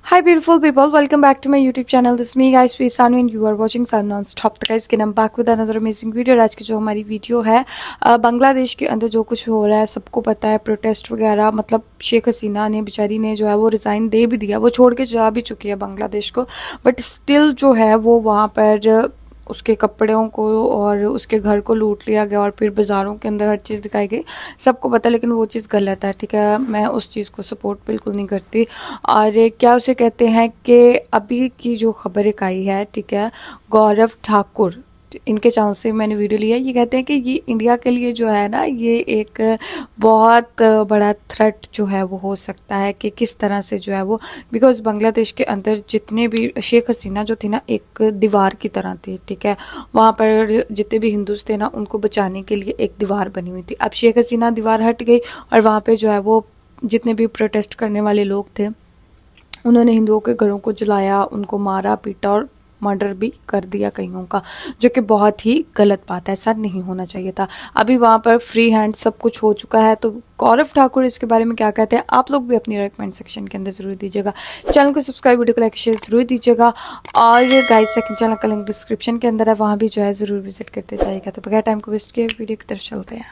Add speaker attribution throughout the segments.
Speaker 1: Hi beautiful people, welcome back to my YouTube channel. This is me guys, Sanu and you are watching Sun Non-Stop. तो guys, I'm back with another amazing video. आज की जो हमारी video है बांग्लादेश के अंदर जो कुछ हो रहा है सबको पता है, प्रोटेस्ट वगैरह, मतलब शेख हसीना ने बेचारी ने जो है वो रिज़ाइन दे भी दिया, वो छोड़ के जा भी चुकी है बांग्लादेश को, बट स्टिल जो है वो वहाँ पर उसके कपड़ों को और उसके घर को लूट लिया गया और फिर बाज़ारों के अंदर हर चीज़ दिखाई गई। सबको पता है, लेकिन वो चीज़ गलत है, ठीक है। मैं उस चीज़ को सपोर्ट बिल्कुल नहीं करती। और क्या उसे कहते हैं कि अभी की जो खबर एक आई है, ठीक है, गौरव ठाकुर, इनके चैनल से मैंने वीडियो लिया, ये कहते हैं कि ये इंडिया के लिए जो है ना, ये एक बहुत बड़ा थ्रेट जो है वो हो सकता है कि किस तरह से जो है वो, बिकॉज बांग्लादेश के अंदर जितने भी शेख हसीना जो थी ना, एक दीवार की तरह थी, ठीक है। वहाँ पर जितने भी हिंदूज थे ना, उनको बचाने के लिए एक दीवार बनी हुई थी। अब शेख हसीना दीवार हट गई और वहाँ पर जो है वो जितने भी प्रोटेस्ट करने वाले लोग थे, उन्होंने हिंदुओं के घरों को जलाया, उनको मारा पीटा और मर्डर भी कर दिया कईयों का, जो कि बहुत ही गलत बात है, ऐसा नहीं होना चाहिए था। अभी वहाँ पर फ्री हैंड सब कुछ हो चुका है। तो गौरव ठाकुर इसके बारे में क्या कहते हैं, आप लोग भी अपनी कमेंट सेक्शन के अंदर जरूर दीजिएगा। चैनल को सब्सक्राइब, वीडियो को लाइक शेयर जरूर दीजिएगा। और गाइस, सेकंड चैनल का लिंक डिस्क्रिप्शन के अंदर है, वहाँ भी जो है जरूर विजिट करते जाइएगा। तो बगैर टाइम को वेस्ट किए वीडियो की तरफ चलते हैं।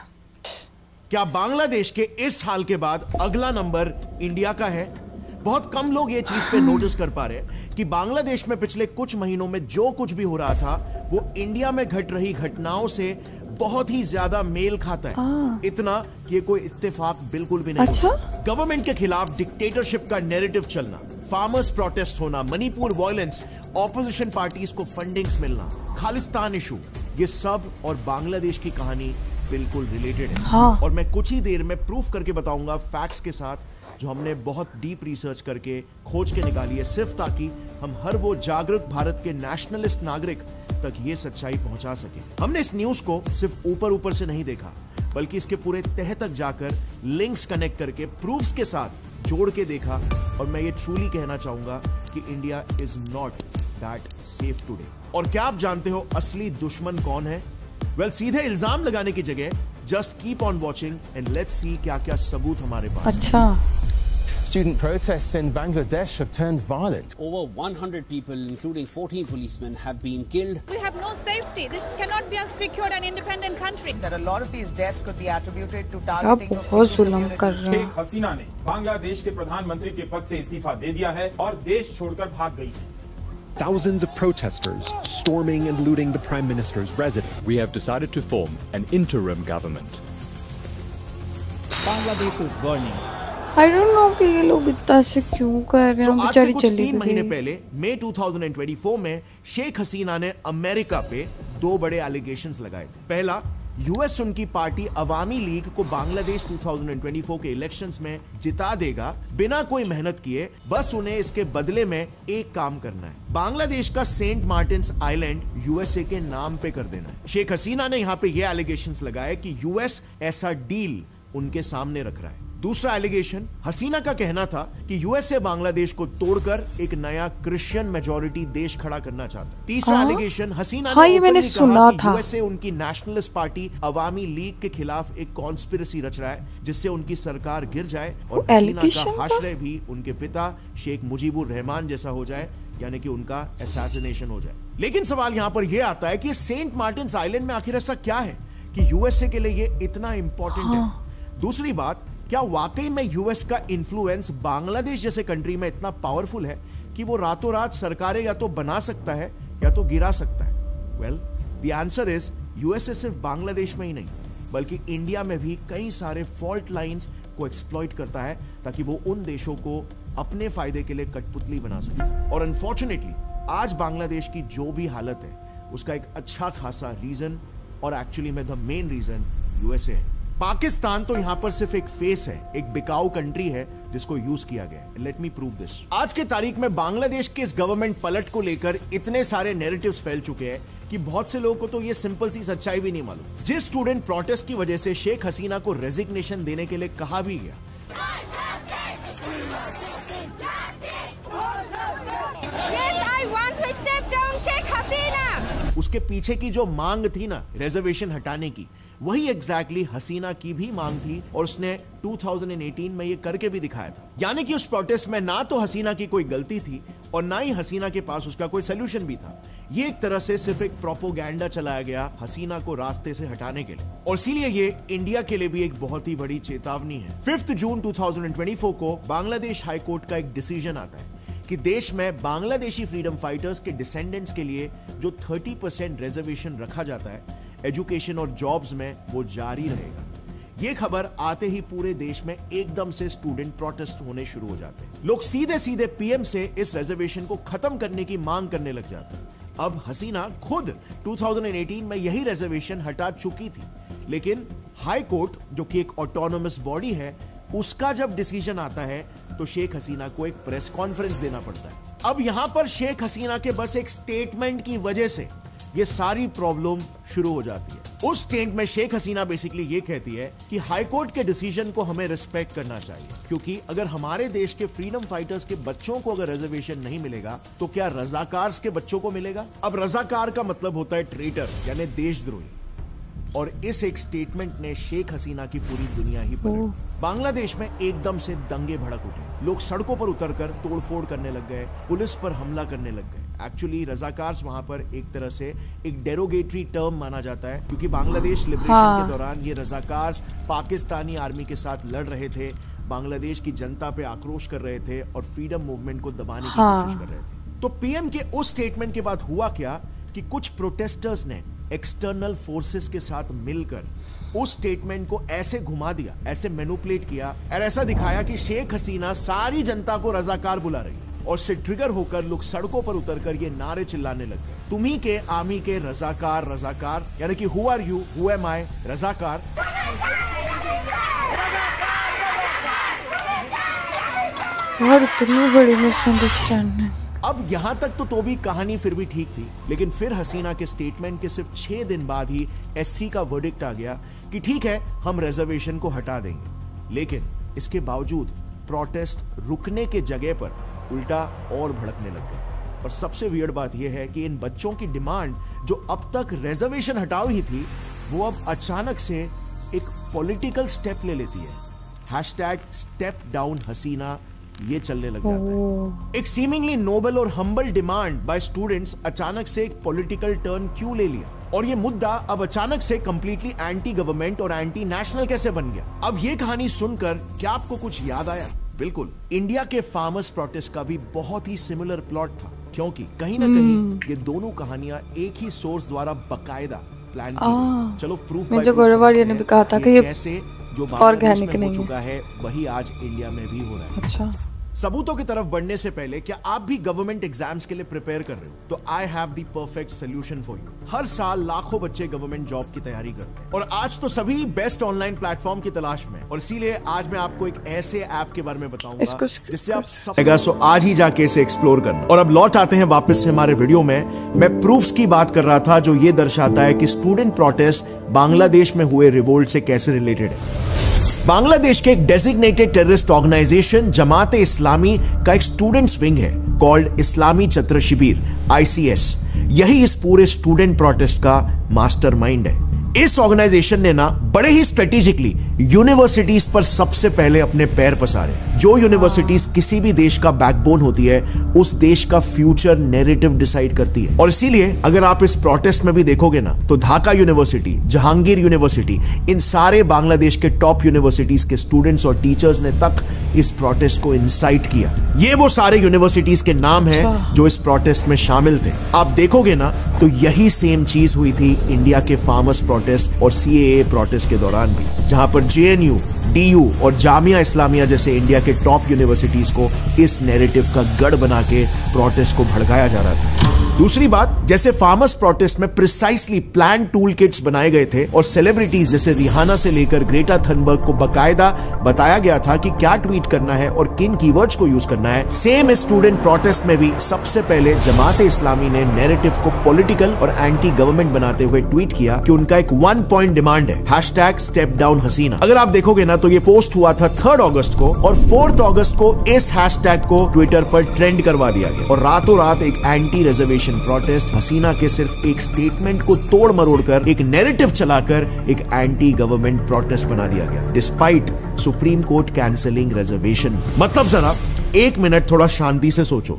Speaker 2: क्या बांग्लादेश के इस हाल के बाद अगला नंबर इंडिया का है? बहुत कम लोग ये चीज पे नोटिस कर पा रहे हैं कि बांग्लादेश में पिछले कुछ महीनों में जो कुछ भी हो रहा था वो इंडिया में घट रही घटनाओं से बहुत ही ज्यादा मेल खाता है। इतना कि ये कोई इत्तेफाक बिल्कुल भी नहीं।
Speaker 1: अच्छा?
Speaker 2: गवर्नमेंट के खिलाफ डिक्टेटरशिप का नैरेटिव चलना, फार्मर्स प्रोटेस्ट होना, मणिपुर वायलेंस, ऑपोजिशन पार्टीज को फंडिंग्स मिलना, खालिस्तान इशू, ये सब और बांग्लादेश की कहानी बिल्कुल रिलेटेड है।
Speaker 1: हाँ।
Speaker 2: और मैं कुछ ही देर में प्रूफ करके बताऊंगा फैक्ट्स के साथ, जो हमने बहुत डीप रिसर्च करके खोज के निकाली है, सिर्फ ताकि हम हर वो जागरूक भारत के नेशनलिस्ट नागरिक तक ये सच्चाई पहुंचा सके। हमने इस न्यूज को सिर्फ ऊपर ऊपर से नहीं देखा, बल्कि इसके पूरे तह तक जाकर लिंक्स कनेक्ट करके प्रूफ्स के साथ जोड़ के देखा। और मैं ये ट्रूली कहना चाहूंगा कि India is not that safe today. और क्या आप जानते हो असली दुश्मन कौन है? वेल, सीधे इल्जाम लगाने की जगह just keep on watching and let's see क्या क्या सबूत हमारे पास।
Speaker 1: अच्छा।
Speaker 3: Student protests in Bangladesh have turned violent.
Speaker 4: Over 100 people, including 14 policemen, have been killed.
Speaker 5: We have no safety. This cannot be a secure and independent country.
Speaker 6: That a lot of these deaths could be attributed to targeting of
Speaker 1: बहुत जुल्म कर रहा है।
Speaker 7: शेख हसीना ने बांग्लादेश के प्रधानमंत्री के पद से इस्तीफा दे दिया है और देश छोड़कर भाग गई है।
Speaker 8: Thousands of protesters storming and looting the Prime Minister's residence.
Speaker 9: We have decided to form an interim government.
Speaker 10: Bangladesh is burning.
Speaker 1: I don't know कि ये लोग इतना से क्यों कर रहे हैं।
Speaker 2: आज से कुछ 3 महीने पहले मई 2024 में शेख हसीना ने अमेरिका पे 2 बड़े एलिगेशंस लगाए थे। पहला, यूएस उनकी पार्टी अवामी लीग को बांग्लादेश 2024 के इलेक्शंस में जिता देगा बिना कोई मेहनत किए, बस उन्हें इसके बदले में एक काम करना है, बांग्लादेश का सेंट मार्टिन्स आइलैंड यूएसए के नाम पे कर देना है। शेख हसीना ने यहाँ पे ये एलिगेशंस लगाए कि यूएस ऐसा डील उनके सामने रख रहा है। दूसरा एलिगेशन, हसीना का कहना था कि यूएसए बांग्लादेश को तोड़कर एक नया क्रिश्चियन मेजॉरिटी देश खड़ा करना चाहता है। तीसरा एलिगेशन, हसीना ने
Speaker 1: ये मैंने सुना था,
Speaker 2: यूएसए उनकी नेशनलिस्ट पार्टी अवामी लीग के खिलाफ एक कॉन्स्पिरेसी रच रहा है जिससे उनकी सरकार गिर जाए और हसीना का आश्रय भी उनके पिता शेख मुजीबुर रहमान जैसा हो जाए, यानी कि उनका असैसिनेशन हो जाए। लेकिन सवाल यहाँ पर यह आता है कि सेंट मार्टिन्स आइलैंड में आखिर ऐसा क्या है कि यूएसए के लिए ये इतना इंपॉर्टेंट है? दूसरी बात, क्या वाकई में यूएस का इन्फ्लुएंस बांग्लादेश जैसे कंट्री में इतना पावरफुल है कि वो रातों रात सरकारें या तो बना सकता है या तो गिरा सकता है? Well, the answer is USA सिर्फ बांग्लादेश में ही नहीं बल्कि इंडिया में भी कई सारे फॉल्ट लाइंस को एक्सप्लॉइट करता है ताकि वो उन देशों को अपने फायदे के लिए कठपुतली बना सके। और अनफॉर्चुनेटली आज बांग्लादेश की जो भी हालत है उसका एक अच्छा खासा रीजन, और एक्चुअली में द मेन रीजन यूएसए है। पाकिस्तान तो यहां पर सिर्फ एक फेस है, एक बिकाऊ कंट्री है जिसको यूज किया गया है। Let me prove this. आज के तारीख में बांग्लादेश के इस गवर्नमेंट पलट को लेकर इतने सारे नैरेटिव्स फैल चुके हैं कि बहुत से लोगों को तो ये सिंपल सी सच्चाई भी नहीं मालूम। जिस स्टूडेंट प्रोटेस्ट की वजह से शेख हसीना को रेजिग्नेशन देने के लिए कहा भी गया, उसके पीछे की जो मांग थी ना रिजर्वेशन हटाने की, वही एग्जैक्टली हसीना की भी मांग थी और उसने 2018 में ये करके भी दिखाया था। यानी कि उस प्रोटेस्ट में ना तो हसीना की कोई गलती थी और ना ही हसीना के पास उसका कोई सोल्यूशन भी था। ये एक तरह से सिर्फ एक प्रोपोगेंडा चलाया गया हसीना को रास्ते से हटाने के लिए, और इसीलिए ये इंडिया के लिए भी एक बहुत ही बड़ी चेतावनी है। 5 जून 2024 को बांग्लादेश हाई कोर्ट का एक डिसीजन आता है कि देश में बांग्लादेशी फ्रीडम फाइटर्स के डिसेंडेंट्स के लिए जो 30% रिजर्वेशन रखा जाता है एजुकेशन और जॉब्स में, वो जारी रहेगा। ये खबर आते ही पूरे देश में एकदम से स्टूडेंट प्रोटेस्ट होने शुरू हो जाते हैं। लोग सीधे सीधे पीएम से इस रिजर्वेशन को खत्म करने की मांग करने लग जाते हैं। अब हसीना खुद 2018 में यही रिजर्वेशन हटा चुकी थी, लेकिन हाई कोर्ट जो कि एक ऑटोनोमस बॉडी है, उसका जब डिसीजन आता है तो शेख हसीना को एक प्रेस कॉन्फ्रेंस देना पड़ता है। अब यहां पर शेख हसीना के बस एक स्टेटमेंट की वजह से ये सारी प्रॉब्लम शुरू हो जाती है। उस स्टेटमेंट में शेख हसीना बेसिकली ये कहती है कि हाई कोर्ट के डिसीजन को हमें रिस्पेक्ट करना चाहिए, क्योंकि अगर हमारे देश के फ्रीडम फाइटर्स के बच्चों को अगर रिजर्वेशन नहीं मिलेगा तो क्या रजाकार्स के बच्चों को मिलेगा? अब रजाकार का मतलब होता है ट्रेटर यानी देशद्रोही, और इस एक स्टेटमेंट ने शेख हसीना की पूरी दुनिया ही पलट। बांग्लादेश में एकदम से दंगे भड़क उठे, लोग सड़कों पर उतरकर तोड़फोड़ करने लग गए, पुलिस पर हमला करने लग गए। एक्चुअली रजाकार्स वहां पर एक तरह से एक डेरोगेटरी टर्म माना जाता है, क्योंकि बांग्लादेश लिबरेशन के दौरान ये रजाकार्स पाकिस्तानी आर्मी के साथ लड़ रहे थे, बांग्लादेश की जनता पे आक्रोश कर रहे थे और फ्रीडम मूवमेंट को दबाने की कोशिश कर रहे थे। तो पीएम के उस स्टेटमेंट के बाद हुआ क्या कि कुछ प्रोटेस्टर्स ने एक्सटर्नल फोर्सेस के साथ मिलकर उस स्टेटमेंट को ऐसे घुमा दिया, ऐसे मैनिपुलेट किया और ऐसा दिखाया कि शेख हसीना सारी जनता को रजाकार बुला रही है, और से ट्रिगर होकर लोग सड़कों पर उतरकर ये नारे चिल्लाने लगे, तुम्ही के आमी के रजाकार रजाकार, यानी कि who are you, who am I, रजाकार।
Speaker 1: और इतनी बड़ी मिसअंडरस्टैंडिंग।
Speaker 2: अब यहां तक तो भी कहानी फिर भी ठीक थी, लेकिन फिर हसीना के स्टेटमेंट के सिर्फ 6 दिन बाद ही एससी का वर्डिक्ट आ गया कि ठीक है हम रिजर्वेशन को हटा देंगे। लेकिन इसके बावजूद प्रोटेस्ट रुकने के जगह पर उल्टा और भड़कने लग गए। और सबसे वियर्ड बात यह है कि इन बच्चों की डिमांड जो अब तक रिजर्वेशन हटाओ ही थी, वो अब अचानक से एक पॉलिटिकल स्टेप ले लेती है। #StepDownHasina ये चलने लग जाता है। एक सीमिंगली नोबल और हम्बल डिमांड बाय स्टूडेंट्स अचानक से एक पॉलिटिकल टर्न क्यों ले लिया, और ये मुद्दा अब अचानक से कंप्लीटली एंटी गवर्नमेंट और एंटी नेशनल कैसे बन गया? अब ये कहानी सुनकर क्या आपको कुछ याद आया? बिल्कुल, इंडिया के फार्मर्स प्रोटेस्ट का भी बहुत ही सिमिलर प्लॉट था, क्योंकि कहीं ना कहीं ये दोनों कहानियां एक ही सोर्स द्वारा बकायदा प्लान की गई। चलो प्रूफ बाय
Speaker 1: ने भी कहा था कि ये
Speaker 2: कैसे जो बांग्लादेश में हो चुका है वही आज इंडिया में भी हो रहा है।
Speaker 1: अच्छा,
Speaker 2: सबूतों की तरफ बढ़ने से पहले क्या आप भी गवर्नमेंट एग्जाम्स के लिए प्रिपेयर कर रहे हो? तो I have the perfect solution for you. हर साल लाखों बच्चे गवर्नमेंट जॉब की तैयारी करते हैं, और आज तो सभी बेस्ट ऑनलाइन प्लेटफॉर्म की तलाश में, और इसीलिए आज मैं आपको एक ऐसे ऐप के बारे में बताऊंगा जिससे आप सब आज ही जाके इसे एक्सप्लोर करना। और अब लौट आते हैं वापस से हमारे वीडियो में। मैं प्रूफ्स की बात कर रहा था जो ये दर्शाता है कि स्टूडेंट प्रोटेस्ट बांग्लादेश में हुए रिवोल्ट से कैसे रिलेटेड है। बांग्लादेश के एक डेजिग्नेटेड टेररिस्ट ऑर्गेनाइजेशन जमाते इस्लामी का एक स्टूडेंट्स विंग है कॉल्ड इस्लामी छत्र शिविर ICS। यही इस पूरे स्टूडेंट प्रोटेस्ट का मास्टरमाइंड है। इस ऑर्गेनाइजेशन ने ना बड़े ही स्ट्रेटेजिकली यूनिवर्सिटीज पर सबसे पहले अपने पैर पसारे। जो यूनिवर्सिटीज किसी भी देश का बैकबोन होती है, उस देश का फ्यूचर नैरेटिव डिसाइड करती है। और इसीलिए अगर आप इस प्रोटेस्ट में भी देखोगे ना, तो ढाका यूनिवर्सिटी, जहांगीर यूनिवर्सिटी, इन सारे बांग्लादेश के टॉप यूनिवर्सिटीज के स्टूडेंट्स और टीचर्स ने तक इस प्रोटेस्ट को इंसाइट किया। ये वो सारे यूनिवर्सिटीज के नाम हैं जो इस प्रोटेस्ट में शामिल थे। आप देखोगे ना तो यही सेम चीज हुई थी इंडिया के फार्मर्स प्रोटेस्ट और CAA प्रोटेस्ट के दौरान भी, जहां पर JNU, DU और जामिया इस्लामिया जैसे इंडिया के टॉप यूनिवर्सिटीज को इस नैरेटिव का गढ़ बना के प्रोटेस्ट को भड़काया जा रहा था। दूसरी बात, जैसे फार्मर्स प्रोटेस्ट में प्रिसाइसली प्लान टूल किट्स बनाए गए थे और सेलिब्रिटीज जैसे रिहाना से लेकर ग्रेटा थनबर्ग को बकायदा बताया गया था कि क्या ट्वीट करना है और किन कीवर्ड्स को यूज करना है, सेम स्टूडेंट प्रोटेस्ट में भी सबसे पहले जमात इस्लामी ने नैरेटिव को पॉलिटिकल और एंटी गवर्नमेंट बनाते हुए ट्वीट किया कि उनका एक 1 पॉइंट डिमांड है, #StepDownHasina। अगर आप देखोगे ना तो ये पोस्ट हुआ था 3 अगस्त को, और 4 अगस्त को इस हैशटैग को ट्विटर पर ट्रेंड करवा दिया गया और रातों रात एक एंटी रिजर्वेशन एजुकेशन प्रोटेस्ट हसीना के सिर्फ एक स्टेटमेंट को तोड़ मरोड़ कर, एक नैरेटिव चलाकर एक एंटी गवर्नमेंट प्रोटेस्ट बना दिया गया, despite supreme court cancelling reservation. मतलब जरा एक मिनट थोड़ा शांति से सोचो,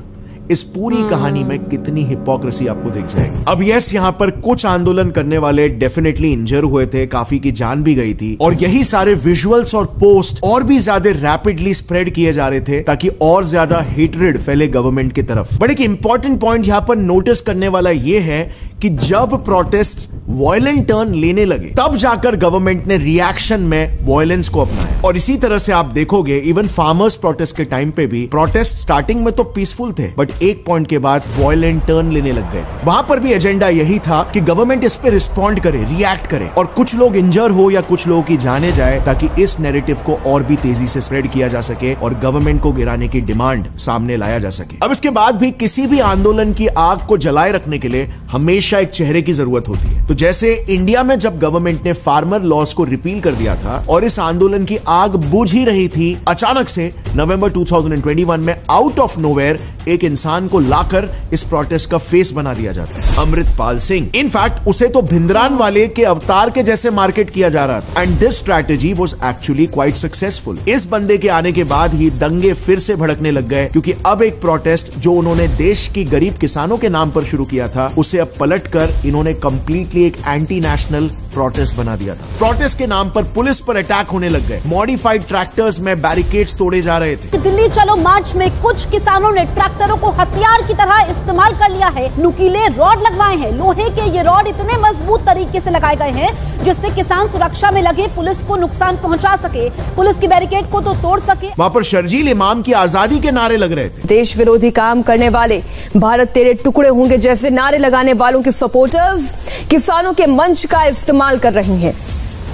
Speaker 2: इस पूरी कहानी में कितनी हिपोक्रेसी आपको दिख जाएगी। अब यस, यहाँ पर कुछ आंदोलन करने वाले डेफिनेटली इंजर हुए थे, काफी की जान भी गई थी, और यही सारे विजुअल्स और पोस्ट और भी ज्यादा रैपिडली स्प्रेड किए जा रहे थे ताकि और ज्यादा हेट्रेड फैले गवर्नमेंट की तरफ। बट एक इंपॉर्टेंट पॉइंट यहाँ पर नोटिस करने वाला यह है कि जब प्रोटेस्ट वायलेंट टर्न लेने लगे तब जाकर गवर्नमेंट ने रिएक्शन में वायलेंस को अपनाया। और इसी तरह से आप देखोगे इवन फार्मर्स प्रोटेस्ट के टाइम पे भी प्रोटेस्ट स्टार्टिंग में तो पीसफुल थे, बट एक पॉइंट के बाद वायलेंट टर्न लेने लग गए थे। वहां पर भी एजेंडा यही था कि गवर्नमेंट इस पे रिस्पॉन्ड करे, रिएक्ट करे, और कुछ लोग इंजर हो या कुछ लोगों की जाने जाए ताकि इस नैरेटिव को और भी तेजी से स्प्रेड किया जा सके और गवर्नमेंट को गिराने की डिमांड सामने लाया जा सके। अब इसके बाद भी किसी भी आंदोलन की आग को जलाए रखने के लिए हमेशा एक चेहरे की जरूरत होती है। तो जैसे इंडिया में जब गवर्नमेंट ने फार्मर लॉस को रिपील कर दिया था और इस आंदोलन की आग बुझ ही रही थी, अचानक से नवंबर 2021 में आउट ऑफ नोवेयर एक इंसान को लाकर इस प्रोटेस्ट का फेस बना दिया जाता है, अमृतपाल सिंह। इनफैक्ट उसे तो भिंद्रान वाले के अवतार के जैसे मार्केट किया जा रहा था, and this strategy was actually quite successful. इस बंदे के आने के बाद ही दंगे फिर से भड़कने लग गए, क्योंकि अब एक प्रोटेस्ट जो उन्होंने देश की गरीब किसानों के नाम पर शुरू किया था, उसे अब पलटकर इन्होंने कंप्लीटली एक एंटी नेशनल प्रोटेस्ट बना दिया था। प्रोटेस्ट के नाम पर पुलिस पर अटैक होने लग गए, मॉडिफाइड ट्रैक्टर्स में बैरिकेड्स तोड़े जा रहे थे।
Speaker 10: दिल्ली चलो मार्च में कुछ किसानों ने ट्रैक्टरों को हथियार की तरह इस्तेमाल कर लिया है, नुकीले रॉड लगवाए हैं। लोहे के ये रॉड इतने मजबूत तरीके से लगाए गए हैं जिससे किसान सुरक्षा में लगे पुलिस को नुकसान पहुंचा सके, पुलिस की बैरिकेड को तो तोड़ सके।
Speaker 2: वहां पर शर्जील इमाम की आजादी के नारे लग रहे थे।
Speaker 11: देश विरोधी काम करने वाले, भारत तेरे टुकड़े होंगे जैसे नारे लगाने वालों के सपोर्टर्स किसानों के मंच का इस्तेमाल कर रही हैं।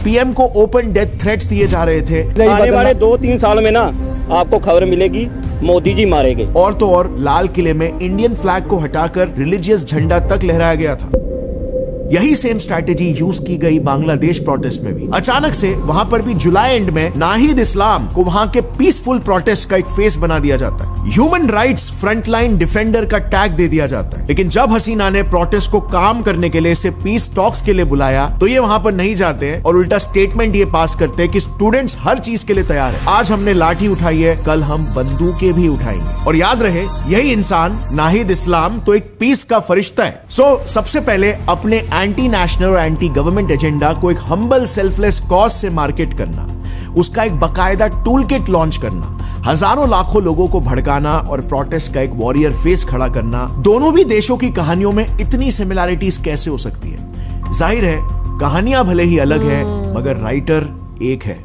Speaker 2: पीएम को ओपन डेथ थ्रेट्स दिए जा रहे थे।
Speaker 12: आने वाले 2-3 साल में ना आपको खबर मिलेगी मोदी जी मारे गए।
Speaker 2: और तो और लाल किले में इंडियन फ्लैग को हटाकर रिलीजियस झंडा तक लहराया गया था। यही सेम स्ट्रैटेजी यूज की गई बांग्लादेश प्रोटेस्ट में भी। अचानक से वहां पर भी जुलाई एंड में नाहिद इस्लाम को वहां के पीसफुल प्रोटेस्ट का एक फेस बना दिया जाता है, ह्यूमन राइट्स फ्रंटलाइन डिफेंडर का टैग दे दिया जाता है। लेकिन जब हसीना ने प्रोटेस्ट को काम करने के लिए, इसे पीस टॉक्स के लिए बुलाया, तो ये वहां पर नहीं जाते हैं और उल्टा स्टेटमेंट ये पास करते हैं कि स्टूडेंट्स हर चीज के लिए तैयार है। आज हमने लाठी उठाई है, कल हम बंदूकें भी उठाएंगे। और याद रहे, यही इंसान नाहिद इस्लाम तो एक पीस का फरिश्ता है। सो सबसे पहले अपने एंटी नेशनल और एंटी गवर्नमेंट एजेंडा को एक हम्बल सेल्फलेस कॉज से मार्केट करना, उसका एक बकायदा टूल किट लॉन्च करना, हजारों लाखों लोगों को भड़काना और प्रोटेस्ट का एक वॉरियर फेस खड़ा करना, दोनों भी देशों की कहानियों में इतनी सिमिलैरिटीज कैसे हो सकती है? जाहिर है कहानियां भले ही अलग है, मगर राइटर एक है।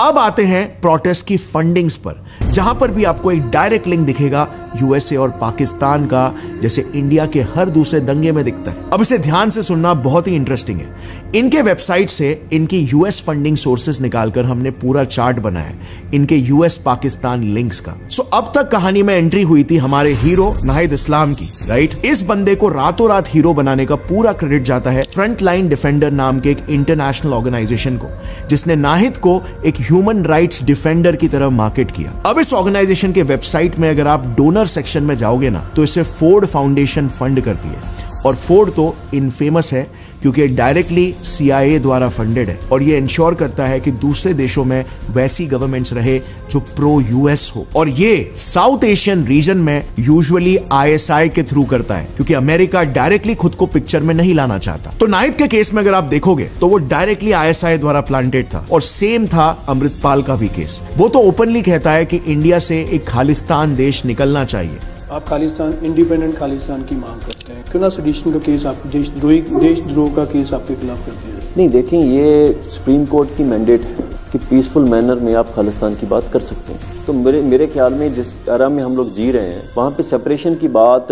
Speaker 2: अब आते हैं प्रोटेस्ट की फंडिंग्स पर, जहां पर भी आपको एक डायरेक्ट लिंक दिखेगा यूएसए और पाकिस्तान का, जैसे इंडिया के हर दूसरे दंगे में दिखता है। अब इसे ध्यान से सुनना, बहुत ही इंटरेस्टिंग है। इनके वेबसाइट से इनकी यूएस फंडिंग सोर्सेस निकालकर हमने पूरा चार्ट बनाया है इनके यूएस पाकिस्तान लिंक्स का। सो अब तक कहानी में एंट्री हुई थी हमारे हीरो नाहिद इस्लाम की, राइट? इस बंदे को रातों रात हीरो बनाने का पूरा क्रेडिट जाता है फ्रंट लाइन डिफेंडर नाम के एक इंटरनेशनल ऑर्गेनाइजेशन को, जिसने नाहिद को एक ह्यूमन राइट्स डिफेंडर की तरह मार्केट किया। अब इस ऑर्गेनाइजेशन के वेबसाइट में अगर आप डोनर सेक्शन में जाओगे ना, तो इसे फोर्ड फाउंडेशन फंड करती है। और फोर्ड तो इनफेमस है क्योंकि डायरेक्टली CIA द्वारा फंडेड है और ये इंश्योर करता है कि दूसरे देशों में वैसी गवर्नमेंट्स रहे जो प्रो यूएस हो। और ये साउथ एशियन रीजन में यूजुअली ISI के थ्रू करता है, क्योंकि अमेरिका डायरेक्टली खुद को पिक्चर में नहीं लाना चाहता। तो नाहिद के केस में अगर आप देखोगे तो वो डायरेक्टली ISI द्वारा प्लांटेड था। और सेम था अमृतपाल का भी केस। वो तो ओपनली कहता है कि इंडिया से एक खालिस्तान देश निकलना चाहिए।
Speaker 13: आप खालिस्तान, इंडिपेंडेंट खालिस्तान की मांग करते हैं, क्यों ना सेडिशन का केस आप देशद्रोह का केस आपके खिलाफ करते हैं?
Speaker 14: नहीं, देखें, ये सुप्रीम कोर्ट की मैंडेट है कि पीसफुल मैनर में आप खालिस्तान की बात कर सकते हैं। तो मेरे ख्याल में जिस एरा में हम लोग जी रहे हैं, वहाँ पे सेपरेशन की बात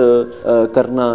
Speaker 14: करना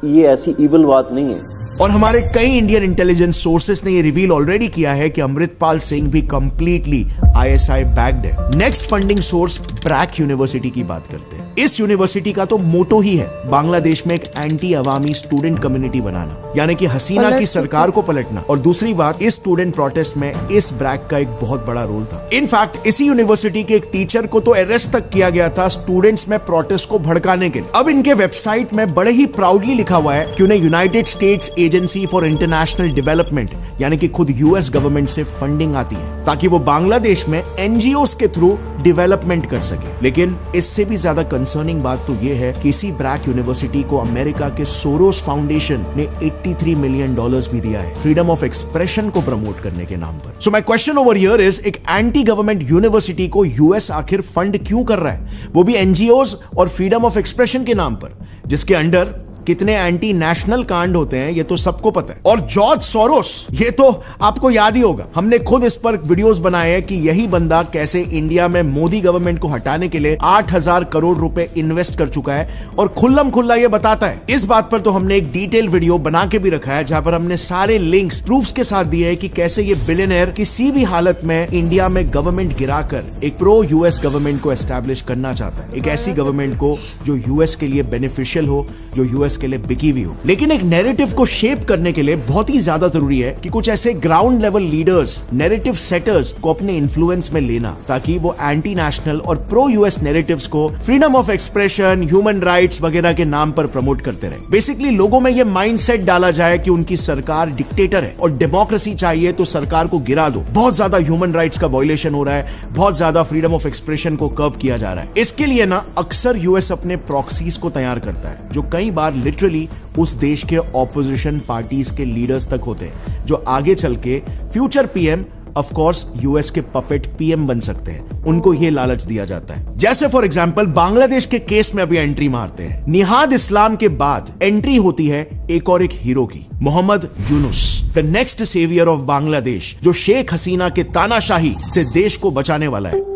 Speaker 14: ये ऐसी इवल बात नहीं है।
Speaker 2: और हमारे कई इंडियन इंटेलिजेंस सोर्सेस ने ये रिवील ऑलरेडी किया है कि अमृतपाल सिंह भी कंप्लीटली ISI बैक्ड है। Next funding source BRAC University की बात करते हैं। इस यूनिवर्सिटी का तो मोटो ही है बांग्लादेश में एक एंटी अवामी स्टूडेंट कम्युनिटी बनाना, यानी कि हसीना की सरकार को पलटना। और दूसरी बात, इस स्टूडेंट प्रोटेस्ट में इस ब्रैक का एक बहुत बड़ा रोल था। इनफैक्ट इसी यूनिवर्सिटी के एक टीचर को तो अरेस्ट तक किया गया था स्टूडेंट्स में प्रोटेस्ट को भड़काने के लिए। अब इनके वेबसाइट में बड़े ही प्राउडली लिखा हुआ है कि उन्हें United states agency for international development यानी कि खुद US गवर्नमेंट से फंडिंग आती है ताकि वो बांग्लादेश में NGOs के थ्रू डेवलपमेंट कर सके। लेकिन इससे भी ज्यादा कंसर्निंग बात तो ये है कि इसी ब्रैक यूनिवर्सिटी को अमेरिका के सोरोस फाउंडेशन ने $83 मिलियन भी दिया है फ्रीडम ऑफ एक्सप्रेशन को प्रमोट करने के नाम पर। So my question over here is, एक एंटी गवर्नमेंट यूनिवर्सिटी को US आखिर फंड क्यों कर रहा है, वो भी NGOs और फ्रीडम ऑफ एक्सप्रेशन के नाम पर, जिसके अंडर कितने एंटी नेशनल कांड होते हैं ये तो सबको पता है। और जॉर्ज सोरोस, ये तो आपको याद ही होगा, हमने खुद इस पर वीडियोस बनाए हैं कि यही बंदा कैसे इंडिया में मोदी गवर्नमेंट को हटाने के लिए 8,000 करोड़ रुपए इन्वेस्ट कर चुका है और खुल्लम खुल्ला ये बताता है। इस बात पर तो हमने एक डिटेल वीडियो बना के भी रखा है जहां पर हमने सारे लिंक्स प्रूफ्स के साथ दिए हैं कि कैसे ये बिलियनर किसी भी हालत में इंडिया में गवर्नमेंट गिराकर एक प्रो US गवर्नमेंट को एस्टैब्लिश करना चाहता है, एक ऐसी गवर्नमेंट को जो US के लिए बेनिफिशियल हो, जो US के लिए बिकी भी हो। लेकिन एक नैरेटिव को शेप करने के लिए बहुत ही ज्यादा जरूरी है कि कुछ ऐसे ground level leaders, narrative setters को अपने इन्फ्लुएंस में लेना ताकि वो एंटी नेशनल और प्रो US नैरेटिव्स को freedom of expression, human rights वगैरह के नाम पर प्रमोट करते रहे। बेसिकली लोगों में ये माइंडसेट डाला जाए कि उनकी सरकार डिक्टेटर है और डेमोक्रेसी चाहिए तो सरकार को गिरा दो, बहुत ज्यादा ह्यूमन राइट्स का वायलेशन हो रहा है, बहुत ज्यादा फ्रीडम ऑफ एक्सप्रेशन को कर्ब किया जा रहा है। इसके लिए ना अक्सर US अपने प्रॉक्सीज को तैयार करता है जो कई बार लिटरली उस देश के ऑपोजिशन पार्टीज के लीडर्स तक होते हैं जो आगे चल के future PM of course US के पपेट PM बन सकते हैं। उनको ये लालच दिया जाता है। जैसे फॉर एग्जांपल बांग्लादेश के केस में अभी एंट्री मारते हैं। निहाद इस्लाम के बाद एंट्री होती है एक और एक हीरो की, Mohammad Yunus, the next saviour of Bangladesh, जो शेख हसीना के तानाशाही से देश को बचाने वाला है।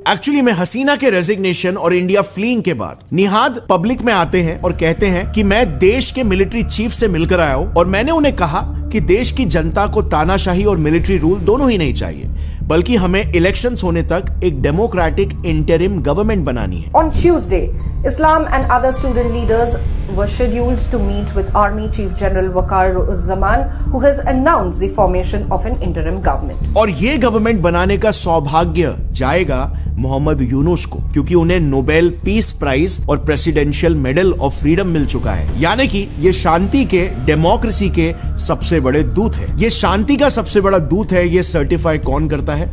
Speaker 2: एक्चुअली में हसीना के रेजिग्नेशन और इंडिया फ्लीइंग के बाद निहाद पब्लिक में आते हैं और कहते हैं कि मैं देश के मिलिट्री चीफ से मिलकर आया हूं और मैंने उन्हें कहा कि देश की जनता को तानाशाही और मिलिट्री रूल दोनों ही नहीं चाहिए, बल्कि हमें इलेक्शंस होने तक एक डेमोक्रेटिक इंटरिम गवर्नमेंट बनानी है।
Speaker 15: On Tuesday, Islam and other student leaders were scheduled to meet with Army Chief General Waqar Zaman, who has announced the formation of an interim government.
Speaker 2: और ये गवर्नमेंट बनाने का सौभाग्य जाएगा मोहम्मद यूनुस को, क्योंकि उन्हें नोबेल पीस प्राइज और प्रेसिडेंशियल मेडल ऑफ फ्रीडम मिल चुका है, यानी कि ये शांति के, डेमोक्रेसी के सबसे बड़े दूत है। ये शांति का सबसे बड़ा दूत है, ये सर्टिफाई कौन करता है?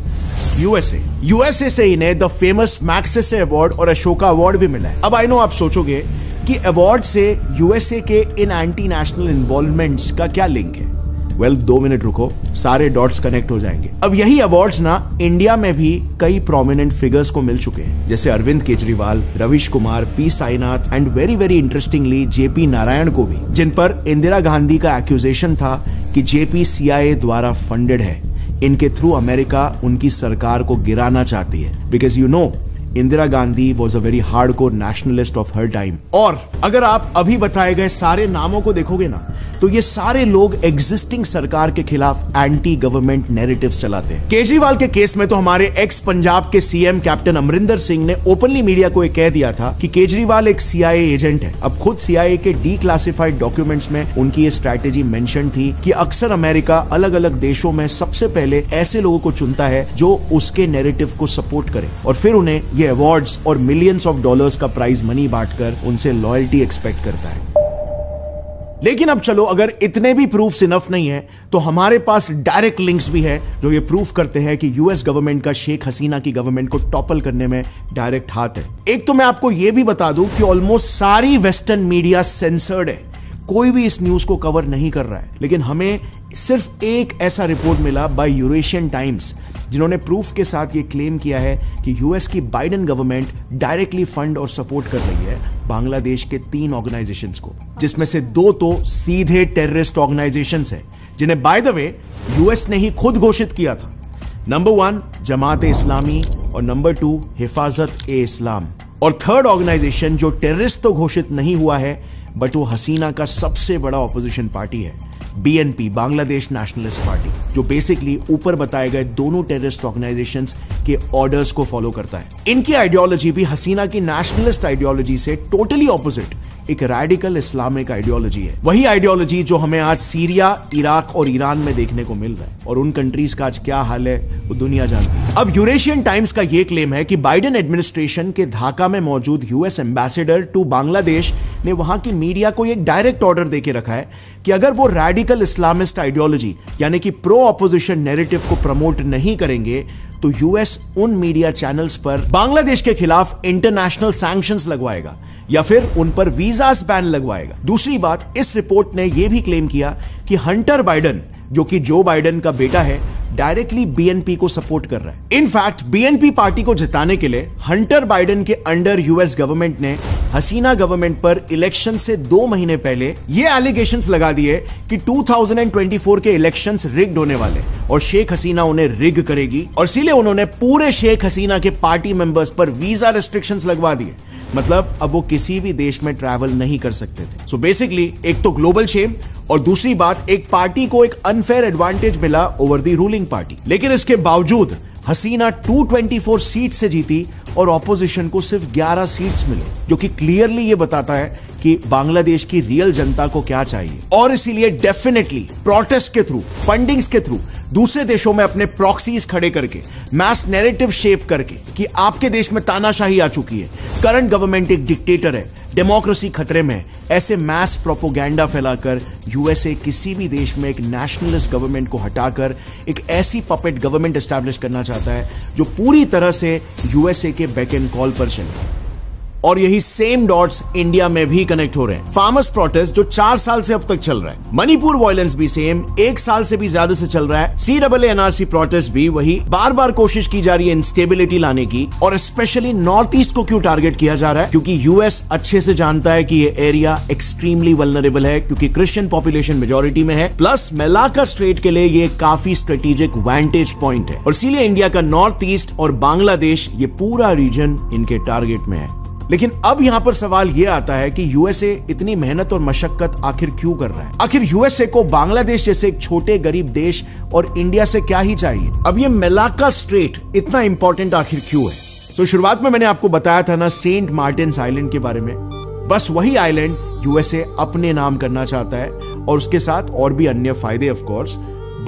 Speaker 2: USA से इन्हें द फेमस मैग्सेसे अवार्ड और अशोका अवार्ड भी मिला है। अब आई नो आप सोचोगे कि अवार्ड से USA के इन एंटी नेशनल इन्वॉल्वमेंट्स का क्या लिंक है? वेल 2 मिनट रुको, सारे डॉट्स कनेक्ट हो जाएंगे। अब यही अवार्ड्स ना इंडिया में भी कई प्रोमिनेंट फिगर्स को मिल चुके हैं, जैसे Arvind Kejriwal, Ravish Kumar, P Sainath and very interestingly JP Narayan को भी, जिन पर इंदिरा गांधी का एक्यूजेशन था कि JP CIA द्वारा फंडेड है। इनके थ्रू अमेरिका उनकी सरकार को गिराना चाहती है, because you know Indira Gandhi was a very hardcore nationalist of her time. और अगर आप अभी बताए गए सारे नामों को देखोगे ना, तो ये सारे लोग एग्जिस्टिंग सरकार के खिलाफ एंटी गवर्नमेंट नैरेटिव्स चलाते हैं। केजरीवाल के केस में तो हमारे एक्स पंजाब के CM कैप्टन अमरिंदर सिंह ने ओपनली मीडिया को कह दिया था कि केजरीवाल एक CIA एजेंट है। अब खुद CIA के डीक्लासिफाइड डॉक्यूमेंट्स में उनकी ये स्ट्रैटेजी मेंशन थी कि अक्सर अमेरिका अलग अलग देशों में सबसे पहले ऐसे लोगों को चुनता है जो उसके नैरेटिव को सपोर्ट करे और फिर उन्हें ये अवार्ड्स और मिलियंस ऑफ डॉलर्स का प्राइज मनी बांटकर उनसे लॉयल्टी एक्सपेक्ट करता है। लेकिन अब चलो, अगर इतने भी प्रूफ्स इनफ नहीं है तो हमारे पास डायरेक्ट लिंक्स भी है जो ये प्रूफ करते हैं कि US गवर्नमेंट का शेख हसीना की गवर्नमेंट को टॉपल करने में डायरेक्ट हाथ है। एक तो मैं आपको ये भी बता दूं कि ऑलमोस्ट सारी वेस्टर्न मीडिया सेंसर्ड है, कोई भी इस न्यूज को कवर नहीं कर रहा है। लेकिन हमें सिर्फ एक ऐसा रिपोर्ट मिला बाय यूरेशियन टाइम्स, जिन्होंने प्रूफ के साथ ये क्लेम किया है कि US की बाइडेन गवर्नमेंट डायरेक्टली फंड और सपोर्ट कर रही है बांग्लादेश के 3 ऑर्गेनाइजेशंस को, जिसमें से 2 तो सीधे टेररिस्ट ऑर्गेनाइजेशंस हैं, जिन्हें बाय द वे US ने ही खुद घोषित किया था। नंबर 1 जमात-ए इस्लामी और नंबर 2 हिफाजत-ए-इस्लाम। और थर्ड ऑर्गेनाइजेशन जो टेररिस्ट तो घोषित नहीं हुआ है बट वो हसीना का सबसे बड़ा ऑपोजिशन पार्टी है, BNP, बांग्लादेश नेशनलिस्ट पार्टी, जो बेसिकली ऊपर बताए गए दोनों टेररिस्ट ऑर्गेनाइजेशंस के ऑर्डर्स को फॉलो करता है। इनकी आइडियोलॉजी भी हसीना की नेशनलिस्ट आइडियोलॉजी से टोटली ऑपोजिट एक रेडिकल इस्लामिक आइडियोलॉजी है। वही आइडियोलॉजी जो हमें आज सीरिया, इराक और ईरान में देखने को मिल रहा है, और उन कंट्रीज का आज क्या हाल है वो दुनिया जानती है। अब यूरेशियन टाइम्स का यह क्लेम है कि बाइडेन एडमिनिस्ट्रेशन के ढाका में मौजूद यूएस एम्बेसडर टू बांग्लादेश ने वहां की मीडिया को एक डायरेक्ट ऑर्डर देके रखा है कि अगर वो रेडिकल इस्लामिस्ट आइडियोलॉजी यानी कि प्रो ऑपोजिशन नैरेटिव को प्रमोट नहीं करेंगे तो यूएस उन मीडिया चैनल्स पर बांग्लादेश के खिलाफ इंटरनेशनल सैंक्शंस लगवाएगा या फिर उन पर वीजास बैन लगवाएगा। दूसरी बात, इस रिपोर्ट ने यह भी क्लेम किया कि हंटर बाइडन, जो कि जो बाइडन का बेटा है, डायरेक्टली BNP को सपोर्ट कर रहा है। इनफैक्ट BNP पार्टी को जिताने के लिए हंटर बाइडन के अंडर यूएस गवर्नमेंट ने हसीना गवर्नमेंट पर इलेक्शन से 2 महीने पहले ये एलिगेशंस लगा दिए कि 2024 के इलेक्शंस रिग्ड होने वाले और शेख हसीना उन्हें रिग करेगी, और इसीलिए उन्होंने पूरे शेख हसीना के पार्टी मेंबर्स पर वीजा रिस्ट्रिक्शंस लगवा दिए। मतलब अब वो किसी भी देश में ट्रैवल नहीं कर सकते थे। सो बेसिकली एक तो ग्लोबल शेम, और दूसरी बात, एक पार्टी को एक अनफेयर एडवांटेज मिला ओवर द रूलिंग पार्टी। लेकिन इसके बावजूद हसीना 224 सीट से जीती और ऑपोजिशन को सिर्फ 11 सीट्स मिले, जो कि क्लियरली ये बताता है कि बांग्लादेश की रियल जनता को क्या चाहिए। और इसीलिए डेफिनेटली प्रोटेस्ट के थ्रू, फंडिंग्स के थ्रू, दूसरे देशों में अपने प्रॉक्सीज खड़े करके, मैस नैरेटिव शेप करके कि आपके देश में तानाशाही आ चुकी है, करंट गवर्नमेंट एक डिक्टेटर है, डेमोक्रेसी खतरे में है, ऐसे मैस प्रोपोगेंडा फैलाकर यूएसए किसी भी देश में एक नेशनलिस्ट गवर्नमेंट को हटाकर एक ऐसी पपेट गवर्नमेंट एस्टैब्लिश करना चाहता है जो पूरी तरह से यूएसए के बैक एंड कॉल पर चले। और यही सेम डॉट्स इंडिया में भी कनेक्ट हो रहे हैं। फार्मर्स प्रोटेस्ट जो 4 साल से अब तक चल रहा है, मणिपुर वायलेंस भी सेम 1 साल से भी ज्यादा से चल रहा है, CAA NRC प्रोटेस्ट भी वही, बार बार कोशिश की जा रही है इंस्टेबिलिटी लाने की। और स्पेशली नॉर्थ ईस्ट को क्यों टारगेट किया जा रहा है? क्योंकि यूएस अच्छे से जानता है कि ये एरिया एक्सट्रीमली वल्नरेबल है, क्योंकि क्रिश्चियन पॉपुलेशन मेजोरिटी में है, प्लस मेलाका स्ट्रेट के लिए ये काफी स्ट्रेटेजिक वांटेज पॉइंट है, और इसीलिए इंडिया का नॉर्थ ईस्ट और बांग्लादेश, ये पूरा रीजन इनके टारगेट में है। लेकिन अब यहां पर सवाल यह आता है कि यूएसए इतनी मेहनत और मशक्कत आखिर क्यों कर रहा है? आखिर यूएसए को बांग्लादेश जैसे एक छोटे गरीब देश और इंडिया से क्या ही चाहिए? अब ये मेलाका स्ट्रेट इतना इंपॉर्टेंट आखिर क्यों है? तो शुरुआत में मैंने आपको बताया था ना सेंट मार्टिन्स आइलैंड के बारे में। बस वही आइलैंड यूएसए अपने नाम करना चाहता है, और उसके साथ और भी अन्य फायदे ऑफ कोर्स।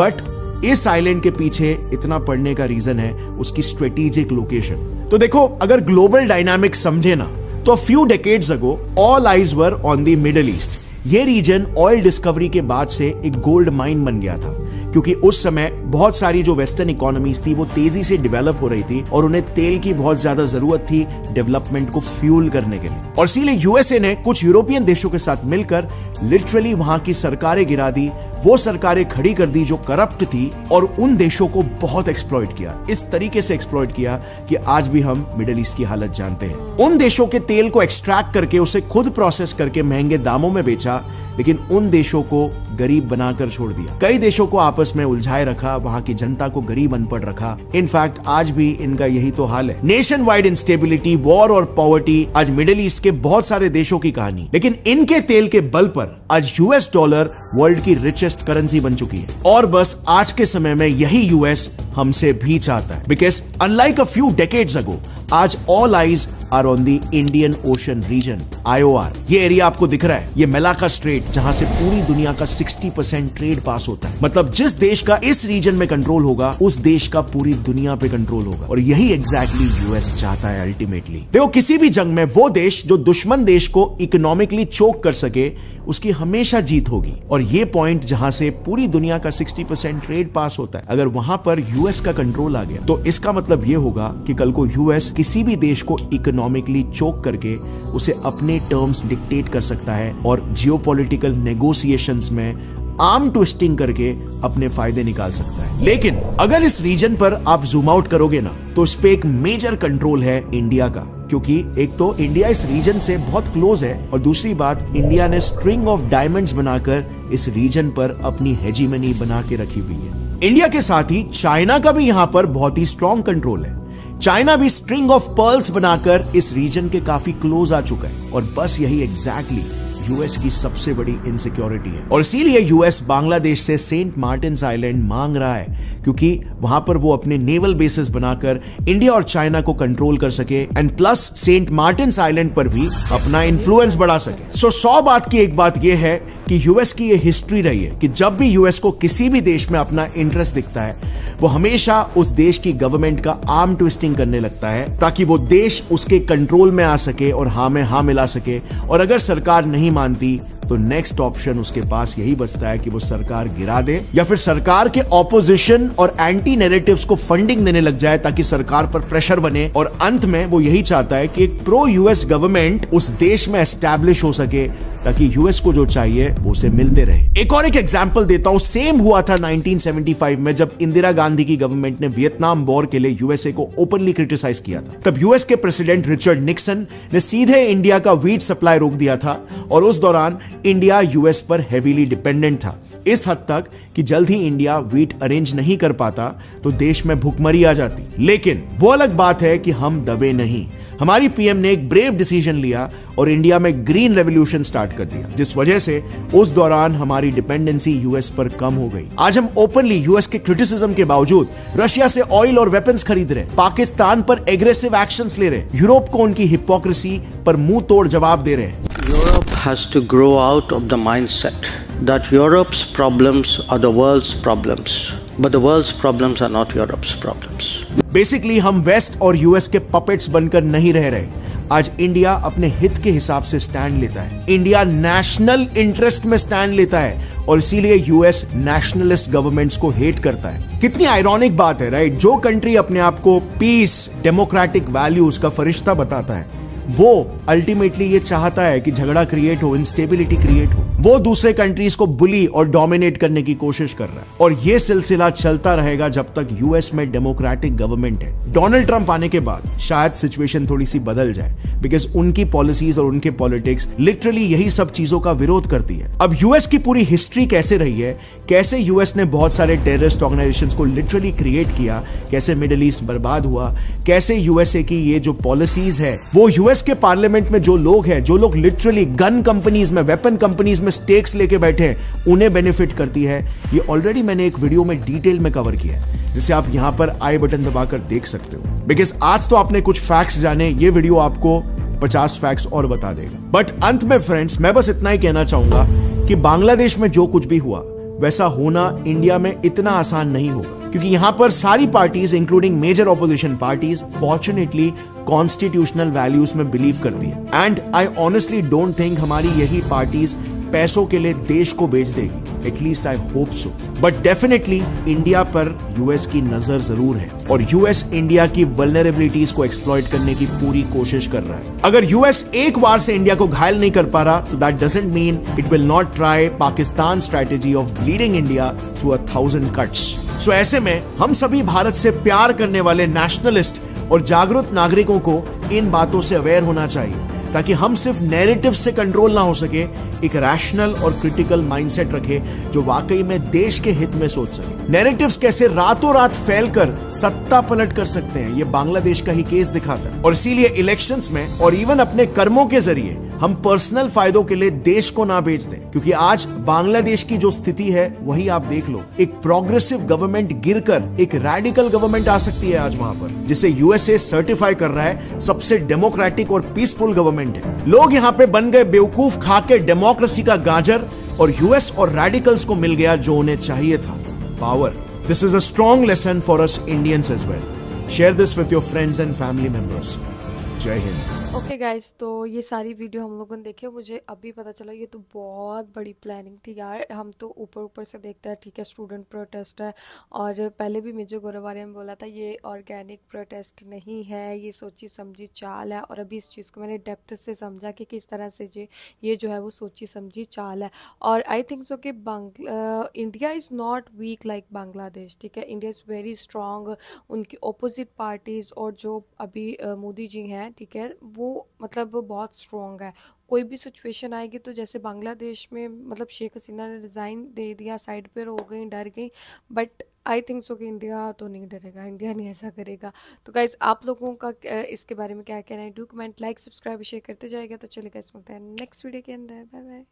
Speaker 2: बट इस आइलैंड के पीछे इतना पड़ने का रीजन है उसकी स्ट्रेटेजिक लोकेशन। तो देखो, अगर ग्लोबल डायनामिक समझे ना, तो few decades ago all eyes were on the middle east. ये रीजन ऑयल डिस्कवरी के बाद से एक गोल्ड माइन बन गया था, क्योंकि उस समय बहुत सारी जो वेस्टर्न इकोनॉमीज थी वो तेजी से डेवलप हो रही थी और उन्हें तेल की बहुत ज्यादा जरूरत थी डेवलपमेंट को फ्यूल करने के लिए। और इसीलिए यूएसए ने कुछ यूरोपियन देशों के साथ मिलकर लिटरली वहां की सरकारें गिरा दी, वो सरकारें खड़ी कर दी जो करप्ट थी, और उन देशों को बहुत एक्सप्लॉइट किया। इस तरीके से एक्सप्लॉइट किया कि आज भी हम मिडिल ईस्ट की हालत जानते हैं। उन देशों के तेल को एक्सट्रैक्ट करके उसे खुद प्रोसेस करके महंगे दामों में बेचा, लेकिन उन देशों को गरीब बनाकर छोड़ दिया। कई देशों को आपस में उलझाए रखा, वहां की जनता को गरीब अनपढ़ रखा। इनफैक्ट आज भी इनका यही तो हाल है। नेशन वाइड इंस्टेबिलिटी, वॉर और पॉवर्टी आज मिडिल ईस्ट के बहुत सारे देशों की कहानी। लेकिन इनके तेल के बल पर आज यूएस डॉलर वर्ल्ड की रिचेस्ट करेंसी बन चुकी है। और बस आज के समय में यही यूएस हमसे भी चाहता है, because unlike a few decades ago, आज all eyes are on the Indian Ocean region, IOR। ये एरिया आपको दिख रहा है, ये मेलाका स्ट्रेट, जहां से पूरी दुनिया का 60% ट्रेड पास होता है। मतलब जिस देश का इस रीजन में कंट्रोल होगा, उस देश का पूरी दुनिया पे कंट्रोल होगा। और यही एग्जैक्टली यूएस चाहता है अल्टीमेटली। देखो, किसी भी जंग में वो देश जो दुश्मन देश को इकोनॉमिकली चोक कर सके, उसकी हमेशा जीत होगी। और ये पॉइंट जहां से पूरी दुनिया का 60% ट्रेड पास होता है, अगर वहां पर यूएस का कंट्रोल आ गया, तो इसका मतलब ये होगा कि कल को यूएस किसी भी देश को इकोनॉमिकली चोक करके उसे अपने टर्म्स डिक्टेट कर सकता है और जियोपॉलिटिकल नेगोशिएशंस में आर्म ट्विस्टिंग करके अपने फायदे निकाल सकता है। लेकिन अगर इस रीजन पर आप जूम आउट करोगे ना, तो इस पे एक मेजर कंट्रोल है इंडिया का, क्योंकि एक तो इंडिया इस रीजन से बहुत क्लोज है, और दूसरी बात, इंडिया ने स्ट्रिंग ऑफ डायमंड्स बनाकर इस रीजन पर अपनी हेजीमनी बना के रखी हुई है। इंडिया के साथ ही चाइना का भी यहां पर बहुत ही स्ट्रॉन्ग कंट्रोल है। चाइना भी स्ट्रिंग ऑफ पर्ल्स बनाकर इस रीजन के काफी क्लोज आ चुका है, और बस यही एग्जैक्टली यूएस की सबसे बड़ी इनसिक्योरिटी है। और इसीलिए यूएस बांग्लादेश से सेंट मार्टिन्स आइलैंड मांग रहा है, क्योंकि वहां पर वो अपने नेवल बेसिस बनाकर इंडिया और चाइना को कंट्रोल कर सके and plus Saint Martin's Island पर भी अपना इन्फ्लुएंस बढ़ा सके। सो 100 बात की एक बात यह है कि यूएस की ये हिस्ट्री रही है कि जब भी यूएस को किसी भी देश में अपना इंटरेस्ट दिखता है, वो हमेशा उस देश की गवर्नमेंट का आर्म ट्विस्टिंग करने लगता है ताकि वो देश उसके कंट्रोल में आ सके और हाँ में हाँ मिला सके। और अगर सरकार नहीं मानती तो नेक्स्ट ऑप्शन उसके पास यही बचता है कि वो सरकार गिरा दे या फिर सरकार के ऑपोजिशन और एंटी नैरेटिव्स को फंडिंग देने लग जाए ताकि सरकार पर प्रेशर बने। और अंत में वो यही चाहता है कि एक प्रो यूएस गवर्नमेंट उस देश में एस्टैब्लिश हो सके ताकि यूएस को जो चाहिए वो उसे मिलते रहे। एक और एक एग्जांपल देता हूं, सेम हुआ था 1975 में जब इंदिरा गांधी की गवर्नमेंट ने वियतनाम वॉर के लिए यूएसए को ओपनली क्रिटिसाइज किया था। तब यूएस के प्रेसिडेंट रिचर्ड निक्सन ने सीधे इंडिया का व्हीट सप्लाई रोक दिया था और उस दौरान इंडिया यूएस पर हेवीली डिपेंडेंट था, इस हद तक कि जल्द ही इंडिया व्हीट अरेंज नहीं कर पाता तो देश में भुखमरी आ जाती। लेकिन वो अलग बात है कि हम दबे नहीं। हमारी पीएम ने एक ब्रेव डिसीजन लिया और इंडिया में ग्रीन रेवोल्यूशन स्टार्ट कर दिया, जिस वजह से उस दौरान हमारी डिपेंडेंसी यूएस पर कम हो गई। आज हम ओपनली यूएस के क्रिटिसिज्म के बावजूद रशिया से ऑयल और वेपन्स खरीद रहे, पाकिस्तान पर एग्रेसिव एक्शंस ले रहे, यूरोप को उनकी हिपोक्रेसी पर मुंह तोड़ जवाब दे रहे हैं।
Speaker 16: Europe has to grow out of the mindset that Europe's problems are the world's problems, but the world's problems are not Europe's problems.
Speaker 2: Basically हम वेस्ट और यूएस के पपेट्स बनकर नहीं रह रहे। आज इंडिया अपने हित के हिसाब से स्टैंड लेता है, इंडिया नेशनल इंटरेस्ट में स्टैंड लेता है और इसीलिए यूएस नेशनलिस्ट गवर्नमेंट्स को हेट करता है। कितनी आयरॉनिक बात है, राइट? जो कंट्री अपने आप को पीस, डेमोक्रेटिक वैल्यूज का फरिश्ता बताता है, वो अल्टीमेटली ये चाहता है कि झगड़ा क्रिएट हो, इंस्टेबिलिटी क्रिएट हो। वो दूसरे कंट्रीज को बुली और डोमिनेट करने की कोशिश कर रहा है और ये सिलसिला चलता रहेगा जब तक यूएस में डेमोक्रेटिक गवर्नमेंट है। डोनाल्ड ट्रंप आने के बाद शायद सिचुएशन थोड़ी सी बदल जाए, बिकॉज उनकी पॉलिसीज और उनके पॉलिटिक्स लिटरली यही सब चीजों का विरोध करती है। अब यूएस की पूरी हिस्ट्री कैसे रही है, कैसे यूएस ने बहुत सारे टेररिस्ट ऑर्गेनाइजेशंस को लिटरली क्रिएट किया, कैसे मिडिल ईस्ट बर्बाद हुआ, कैसे यूएसए की ये जो पॉलिसीज है वो यूएस के पार्लियामेंट में जो लोग लिटरली गन कंपनीज में, वेपन कंपनीज में स्टेक्स लेके बैठे हैं, उन्हें बेनिफिट करती है। ये ऑलरेडी मैंने एक वीडियो में डिटेल में कवर किया है, जिसे आप यहां पर आई बटन दबाकर देख सकते हो। बिकॉज आज तो आपने कुछ फैक्ट्स जाने, ये वीडियो आपको 50 फैक्ट्स और बता देगा। बट अंत में फ्रेंड्स, मैं बस इतना ही कहना चाहूंगा कि बांग्लादेश में जो कुछ भी हुआ वैसा होना इंडिया में इतना आसान नहीं होगा, क्योंकि यहां पर सारी parties including major opposition parties fortunately constitutional values में बिलीव करती है। And I honestly don't think हमारी यही पार्टीज पैसों के लिए देश को बेच देगी, at least I hope so. But definitely India पर यूएस की नजर जरूर है और यूएस इंडिया की वल्नरेबिलिटीज को एक्सप्लॉइट करने की पूरी कोशिश कर रहा है। अगर यूएस एक बार से इंडिया को घायल नहीं कर पा रहा तो that doesn't mean it will not try Pakistan strategy of bleeding India through 1000 cuts. So ऐसे में हम सभी भारत से प्यार करने वाले नेशनलिस्ट और जागरूक नागरिकों को इन बातों से अवेयर होना चाहिए ताकि हम सिर्फ नैरेटिव से कंट्रोल ना हो सके, एक रैशनल और क्रिटिकल माइंडसेट रखे जो वाकई में देश के हित में सोच सके। नैरेटिव्स कैसे रातों रात फैलकर सत्ता पलट कर सकते हैं, ये बांग्लादेश का ही केस दिखाता है। और इसीलिए इलेक्शंस में और इवन अपने कर्मों के जरिए हम पर्सनल फायदों के लिए देश को ना बेच दें, क्योंकि आज बांग्लादेश की जो स्थिति है वही आप देख लो। एक प्रोग्रेसिव गवर्नमेंट गिरकर एक रैडिकल गवर्नमेंट आ सकती है आज वहां पर, जिसे यूएसए सर्टिफाई कर रहा है सबसे डेमोक्रेटिक और पीसफुल गवर्नमेंट है। लोग यहां पे बन गए बेवकूफ, खा के डेमोक्रेसी का गाजर, और यूएस और रैडिकल्स को मिल गया जो उन्हें चाहिए था, power. This is a strong lesson for us Indians as well. Share this with your friends and family members. जय हिंद।
Speaker 1: ओके गाइज, तो ये सारी वीडियो हम लोगों ने देखी। मुझे अभी पता चला ये तो बहुत बड़ी प्लानिंग थी यार। हम तो ऊपर ऊपर से देखते हैं, ठीक है स्टूडेंट प्रोटेस्ट है, और पहले भी मेजर गोरावारे ने बोला था ये ऑर्गेनिक प्रोटेस्ट नहीं है, ये सोची समझी चाल है। और अभी इस चीज़ को मैंने डेप्थ से समझा कि किस तरह से ये जो है वो सोची समझी चाल है। और आई थिंक सो कि India is not weak like Bangladesh, ठीक है। India is very strong. उनकी अपोजिट पार्टीज़ और जो अभी मोदी जी हैं, ठीक है, वो मतलब बहुत स्ट्रॉन्ग है। कोई भी सिचुएशन आएगी तो जैसे बांग्लादेश में मतलब शेख हसीना ने रिज़ाइन दे दिया, साइड पर हो गई, डर गई, बट आई थिंक सो कि इंडिया तो नहीं डरेगा, इंडिया नहीं ऐसा करेगा। तो गाइज आप लोगों का इसके बारे में क्या कहना है, do comment, like, subscribe, share करते जाएगा। तो चलिए गाइस मिलते हैं नेक्स्ट वीडियो के अंदर, बाय बाय।